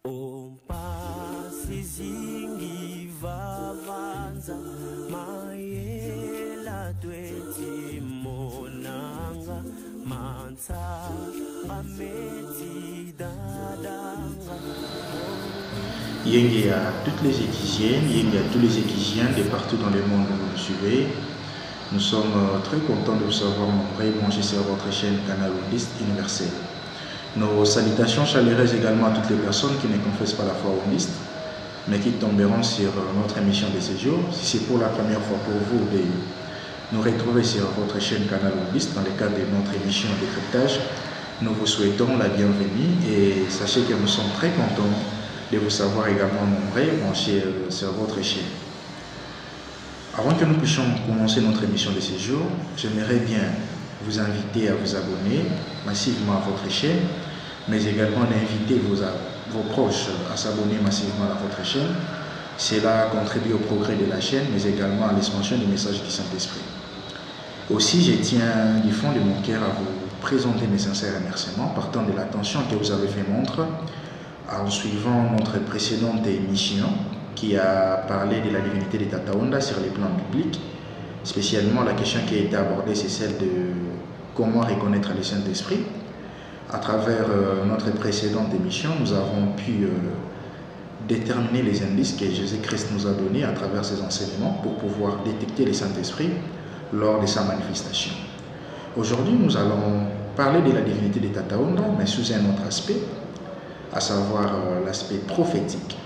Yéngue à toutes les équisiennes, yéngue à tous les équisiens de partout dans le monde où vous nous suivez. Nous sommes très contents de vous savoir nombreux manger sur votre chaîne Canal Wondiste Universel. Nos salutations chaleureuses également à toutes les personnes qui ne confessent pas la foi wondiste, mais qui tomberont sur notre émission de ce jour. Si c'est pour la première fois pour vous de nous retrouver sur votre chaîne Canal Wondiste dans le cadre de notre émission de décryptage, nous vous souhaitons la bienvenue et sachez que nous sommes très contents de vous savoir également nombreux branchés sur votre chaîne. Avant que nous puissions commencer notre émission de ce jour, j'aimerais bien vous inviter à vous abonner massivement à votre chaîne, mais également d'inviter vos proches à s'abonner massivement à votre chaîne. Cela contribue au progrès de la chaîne, mais également à l'expansion du message du Saint-Esprit. Aussi, je tiens du fond de mon cœur à vous présenter mes sincères remerciements partant de l'attention que vous avez fait montre en suivant notre précédente émission qui a parlé de la divinité de Tata Onda sur les plans bibliques. Spécialement, la question qui a été abordée, c'est celle de comment reconnaître le Saint-Esprit. À travers notre précédente émission, nous avons pu déterminer les indices que Jésus-Christ nous a donnés à travers ses enseignements pour pouvoir détecter le Saint-Esprit lors de sa manifestation. Aujourd'hui, nous allons parler de la divinité de Tata Onda, mais sous un autre aspect, à savoir l'aspect prophétique.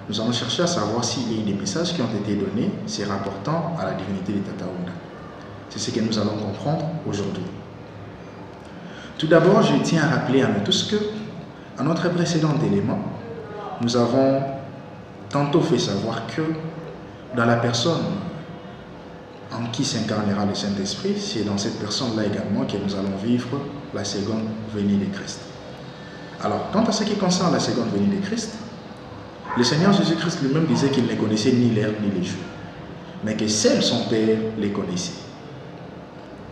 Nous allons chercher à savoir s'il y a des messages qui ont été donnés se rapportant à la divinité de Tata Onda. C'est ce que nous allons comprendre aujourd'hui. Tout d'abord, je tiens à rappeler à nous tous que, à notre précédent élément, nous avons tantôt fait savoir que dans la personne en qui s'incarnera le Saint-Esprit, c'est dans cette personne-là également que nous allons vivre la seconde venue de Christ. Alors, quant à ce qui concerne la seconde venue de Christ, le Seigneur Jésus-Christ lui-même disait qu'il ne connaissait ni l'heure ni les jours, mais que seul son Père les connaissait.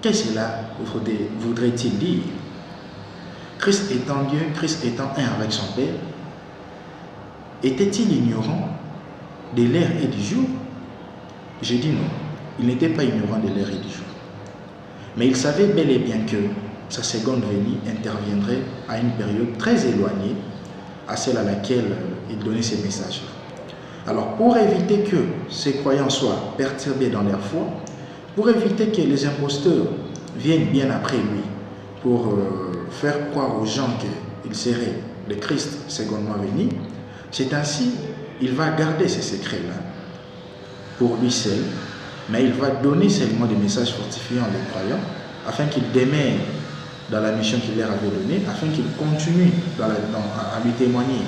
Qu'est-ce que cela voudrait-il dire? Christ étant Dieu, Christ étant un avec son Père, était-il ignorant de l'heure et du jour? Je dis non, il n'était pas ignorant de l'heure et du jour. Mais il savait bel et bien que sa seconde venue interviendrait à une période très éloignée à celle à laquelle il donnait ses messages. Alors, pour éviter que ces croyants soient perturbés dans leur foi, pour éviter que les imposteurs viennent bien après lui pour faire croire aux gens qu'il serait le Christ secondement venu, c'est ainsi il va garder ces secrets-là pour lui seul, mais il va donner seulement des messages fortifiants aux croyants afin qu'ils demeurent dans la mission qu'il leur avait donnée, afin qu'ils continuent à lui témoigner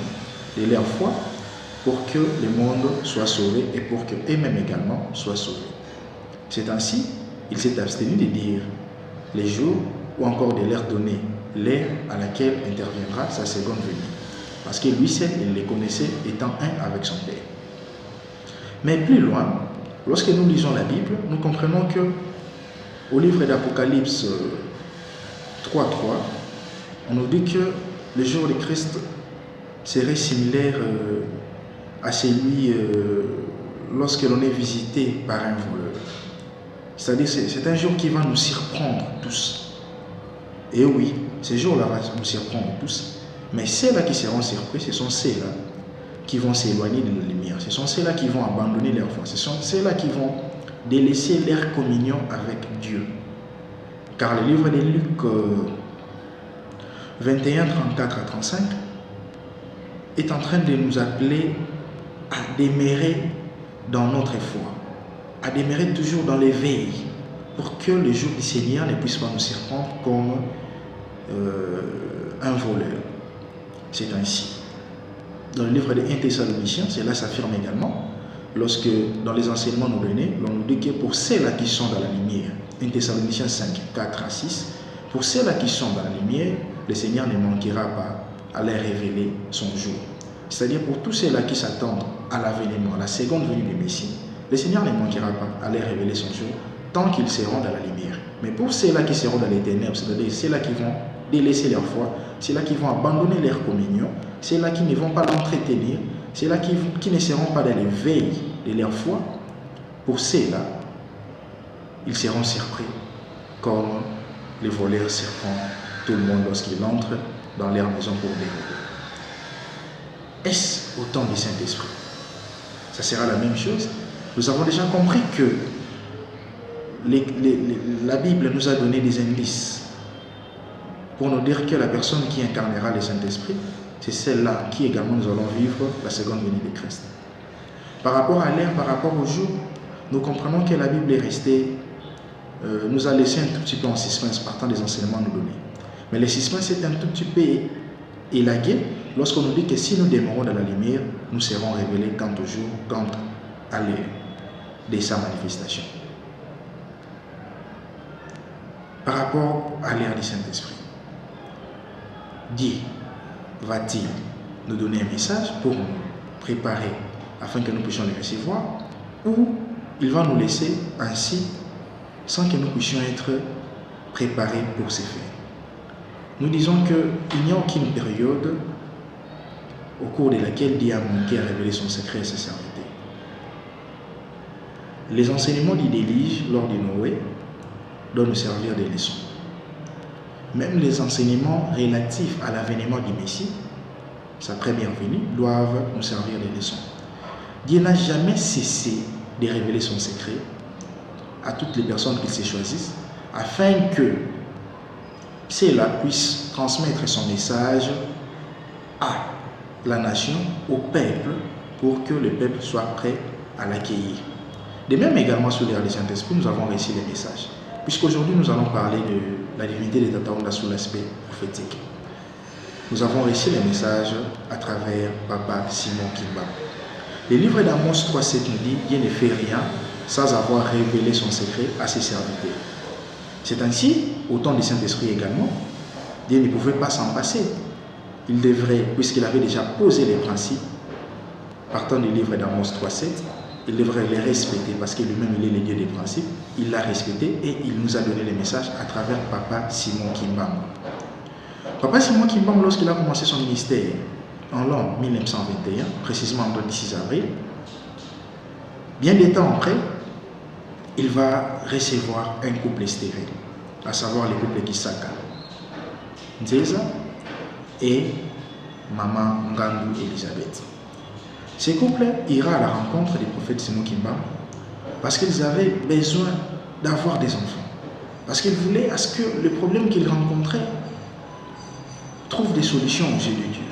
de leur foi pour que le monde soit sauvé et pour qu'eux-mêmes également soient sauvés. C'est ainsi, il s'est abstenu de dire les jours ou encore de leur donner l'heure à laquelle interviendra sa seconde venue. Parce que lui seul, il les connaissait étant un avec son Père. Mais plus loin, lorsque nous lisons la Bible, nous comprenons que au livre d'Apocalypse 3.3, on nous dit que le jour de Christ serait similaire à celui lorsque l'on est visité par un voleur. C'est-à-dire c'est un jour qui va nous surprendre tous. Et oui, ce jour-là va nous surprendre tous. Mais ceux-là qui seront surpris, ce sont ceux-là qui vont s'éloigner de la lumière. Ce sont ceux-là qui vont abandonner leur foi. Ce sont ceux-là qui vont délaisser leur communion avec Dieu. Car le livre de Luc 21, 34 à 35 est en train de nous appeler à demeurer dans notre foi, à demeurer toujours dans l'éveil, pour que le jour du Seigneur ne puisse pas nous surprendre comme un voleur. C'est ainsi. Dans le livre de 1 Thessaloniciens, cela s'affirme également, lorsque dans les enseignements nous donnés, l'on nous dit que pour ceux-là qui sont dans la lumière, 1 Thessaloniciens 5, 4 à 6, pour ceux-là qui sont dans la lumière, le Seigneur ne manquera pas à leur révéler son jour. C'est-à-dire pour tous ceux-là qui s'attendent à l'avènement, à la seconde venue du Messie, le Seigneur ne manquera pas à leur révéler son jour tant qu'ils seront dans la lumière. Mais pour ceux-là qui seront dans les ténèbres, c'est-à-dire ceux-là qui vont délaisser leur foi, ceux-là qui vont abandonner leur communion, ceux-là qui ne vont pas l'entretenir, ceux-là qui ne seront pas dans l'éveil de leur foi, pour ceux-là, ils seront surpris comme les voleurs surprennent tout le monde lorsqu'ils entrent dans leur maison pour dérober. Est-ce au temps du Saint-Esprit? Ça sera la même chose. Nous avons déjà compris que la Bible nous a donné des indices pour nous dire que la personne qui incarnera le Saint-Esprit, c'est celle-là qui également nous allons vivre la seconde venue de Christ. Par rapport à l'heure, par rapport au jour, nous comprenons que la Bible est restée, nous a laissé un tout petit peu en suspense partant des enseignements nous donnés. Mais le suspense est un tout petit peu élagué lorsqu'on nous dit que si nous demeurons dans la lumière, nous serons révélés quant au jour, quant à l'heure de sa manifestation. Par rapport à l'ère du Saint-Esprit, Dieu va-t-il nous donner un message pour nous préparer afin que nous puissions le recevoir, ou il va nous laisser ainsi sans que nous puissions être préparés pour ces faits? Nous disons qu'il n'y a aucune période au cours de laquelle Dieu a manqué à révéler son secret à ses serviteurs. Les enseignements du déluge lors de Noé doivent nous servir de leçons. Même les enseignements relatifs à l'avènement du Messie, sa première venue, doivent nous servir de leçons. Dieu n'a jamais cessé de révéler son secret à toutes les personnes qu'il s'est choisissent, afin que ceux-là puissent transmettre son message à la nation, au peuple, pour que le peuple soit prêt à l'accueillir. De même également sur l'ère du Saint-Esprit, nous avons réussi les messages. Puisqu'aujourd'hui nous allons parler de la divinité de Tata Onda sous l'aspect prophétique. Nous avons réussi les messages à travers Papa Simon Kimba. Le livre d'Amos 3.7 nous dit « Dieu ne fait rien sans avoir révélé son secret à ses serviteurs ». C'est ainsi, au temps du Saint-Esprit également, Dieu ne pouvait pas s'en passer. Il devrait, puisqu'il avait déjà posé les principes, partant du livre d'Amos 3.7, il devrait les respecter parce que lui-même il est le Dieu des principes. Il l'a respecté et il nous a donné les messages à travers Papa Simon Kimbam. Papa Simon Kimbam, lorsqu'il a commencé son ministère en l'an 1921, précisément le 16 avril, bien des temps après, il va recevoir un couple stérile, à savoir le couple Kisaka, Nzeza et Maman Ngandu Elisabeth. Ce couple ira à la rencontre du prophète Simon Kimbam parce qu'ils avaient besoin d'avoir des enfants. Parce qu'ils voulaient à ce que le problème qu'ils rencontraient trouve des solutions aux yeux de Dieu.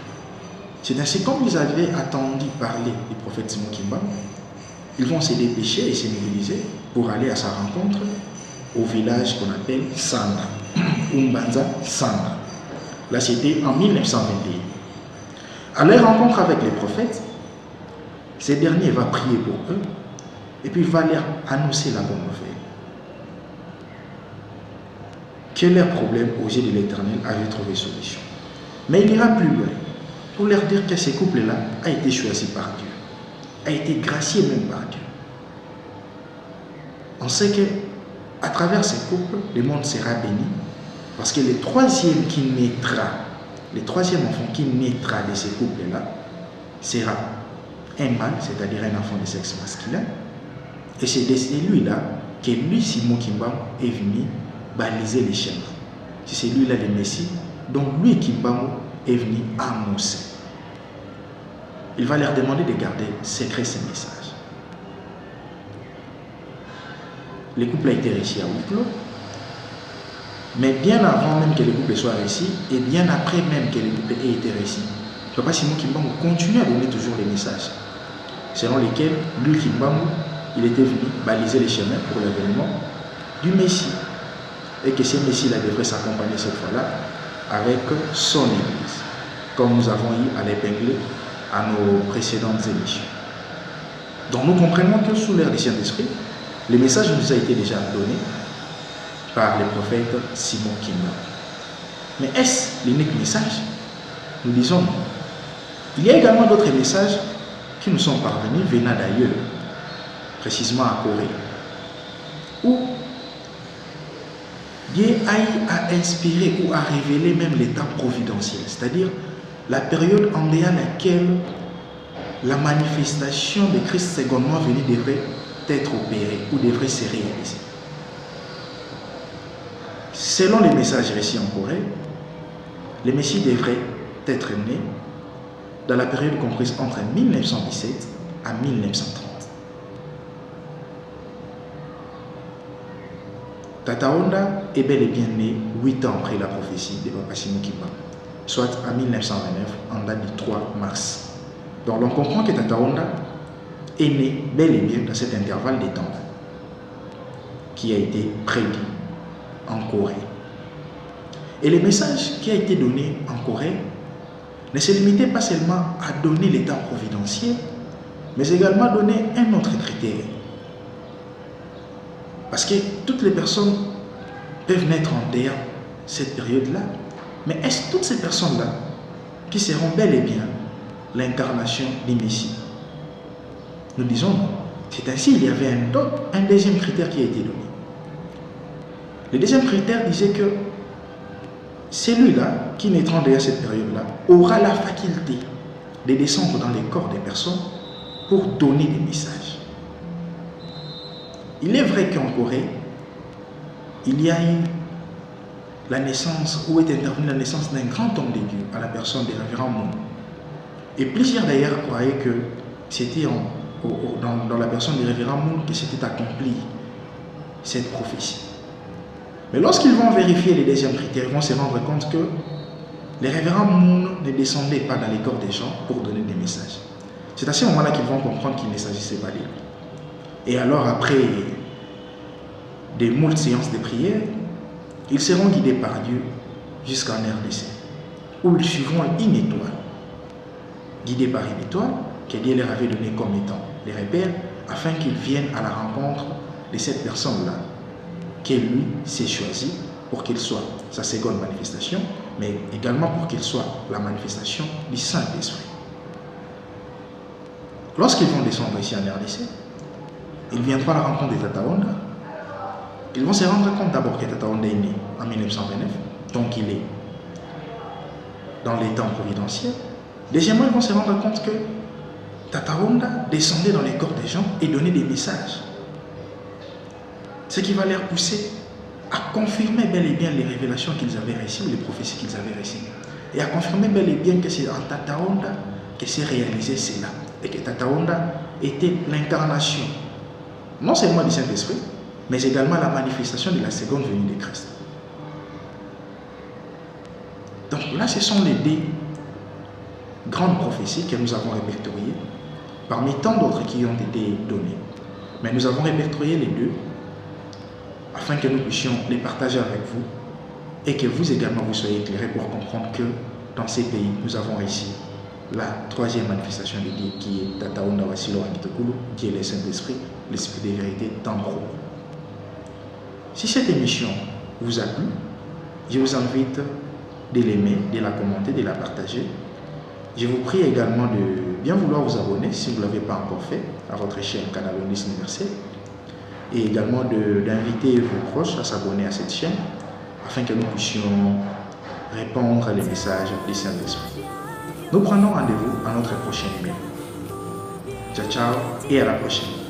C'est ainsi, comme ils avaient attendu parler du prophète Simon Kimbam, ils vont se dépêcher et se mobiliser pour aller à sa rencontre au village qu'on appelle Sanda, Umbanza Sanda. Là, c'était en 1921. À leur rencontre avec les prophètes, ces derniers vont prier pour eux et puis il va leur annoncer la bonne nouvelle. Que leur problème aux yeux de l'Éternel avait trouvé solution. Mais il ira plus loin pour leur dire que ce couple-là a été choisi par Dieu, a été gracié même par Dieu. On sait que à travers ce couple, le monde sera béni parce que le troisième qui naîtra, le troisième enfant qui naîtra de ce couple-là sera un mâle, c'est-à-dire un enfant de sexe masculin. Et c'est de celui-là que lui, Simon Kimbam, est venu baliser les chemins. C'est celui-là le Messie, dont lui, Kimbam, est venu annoncer. Il va leur demander de garder secret ces messages. Le couple a été réussi à huis clos, mais bien avant même que le couple soit réussi, et bien après même que le couple ait été réussi, Papa Simon Kimbam continue à donner toujours les messages selon lesquels lui, Kimbam, il était venu baliser les chemins pour l'avènement du Messie. Et que ce Messie-là devrait s'accompagner cette fois-là avec son Église, comme nous avons eu à l'épingler à nos précédentes émissions. Donc nous comprenons que sous l'ère du Saint-Esprit, le message nous a été déjà donné par le prophète Simon Kimbam. Mais est-ce l'unique message? Nous disons non. Il y a également d'autres messages qui nous sont parvenus venant d'ailleurs, précisément à Corée, où Dieu a inspiré ou a révélé même l'état providentiel, c'est-à-dire la période en dehors laquelle la manifestation de Christ secondement venu devrait être opérée ou devrait se réaliser. Selon les messages récits en Corée, le Messie devrait être né dans la période comprise entre 1917 à 1930. Tata Honda est bel et bien né 8 ans après la prophétie de Papa Simon Kimba, soit en 1929, en date du 3 mars. Donc on comprend que Tata Honda est né bel et bien dans cet intervalle de temps qui a été prédit en Corée. Et le message qui a été donné en Corée ne se limitait pas seulement à donner l'état providentiel, mais également à donner un autre critère. Parce que toutes les personnes peuvent naître en dehors de cette période-là, mais est-ce toutes ces personnes-là qui seront bel et bien l'incarnation du Messie? Nous disons non. C'est ainsi qu'il y avait un deuxième critère qui a été donné. Le deuxième critère disait que celui-là qui naîtra derrière cette période-là aura la faculté de descendre dans les corps des personnes pour donner des messages. Il est vrai qu'en Corée, il y a eu la naissance, où est intervenue la naissance d'un grand homme de Dieu à la personne des révérends Moon. Et plusieurs d'ailleurs croyaient que c'était dans la personne des révérends Moon que s'était accomplie cette prophétie. Mais lorsqu'ils vont vérifier les deuxièmes critères, ils vont se rendre compte que les révérends Moon ne descendaient pas dans les corps des gens pour donner des messages. C'est à ce moment-là qu'ils vont comprendre qu'il ne s'agissait pas de lui. Et alors, après des moultes séances de prière, ils seront guidés par Dieu jusqu'en RDC, où ils suivront une étoile. Guidés par une étoile que Dieu leur avait donnée comme étant les repères, afin qu'ils viennent à la rencontre de cette personne-là, que lui s'est choisi pour qu'il soit sa seconde manifestation, mais également pour qu'il soit la manifestation du Saint-Esprit. Lorsqu'ils vont descendre ici en RDC, ils viendront à la rencontre de Tata Honda. Ils vont se rendre compte d'abord que Tata Honda est né en 1929, donc il est dans les temps providentiels. Deuxièmement, ils vont se rendre compte que Tata Honda descendait dans les corps des gens et donnait des messages. Ce qui va leur pousser à confirmer bel et bien les révélations qu'ils avaient reçues, les prophéties qu'ils avaient reçues. Et à confirmer bel et bien que c'est en Tata Honda que s'est réalisé cela. Et que Tata Honda était l'incarnation, non seulement du Saint-Esprit, mais également la manifestation de la seconde venue de Christ. Donc là, ce sont les deux grandes prophéties que nous avons répertoriées, parmi tant d'autres qui ont été données. Mais nous avons répertorié les deux, afin que nous puissions les partager avec vous, et que vous également vous soyez éclairés pour comprendre que dans ces pays, nous avons réussi la troisième manifestation de Dieu, qui est Tata Honda Wasilo Akitokulu, Dieu le Saint-Esprit, l'Esprit de vérité, Tambro. Si cette émission vous a plu, je vous invite de l'aimer, de la commenter, de la partager. Je vous prie également de bien vouloir vous abonner, si vous ne l'avez pas encore fait, à votre chaîne Canal Onlis Universel, et également d'inviter vos proches à s'abonner à cette chaîne, afin que nous puissions répondre les messages du Saint-Esprit. Nous prenons rendez-vous à notre prochaine email. Ciao, ciao et à la prochaine.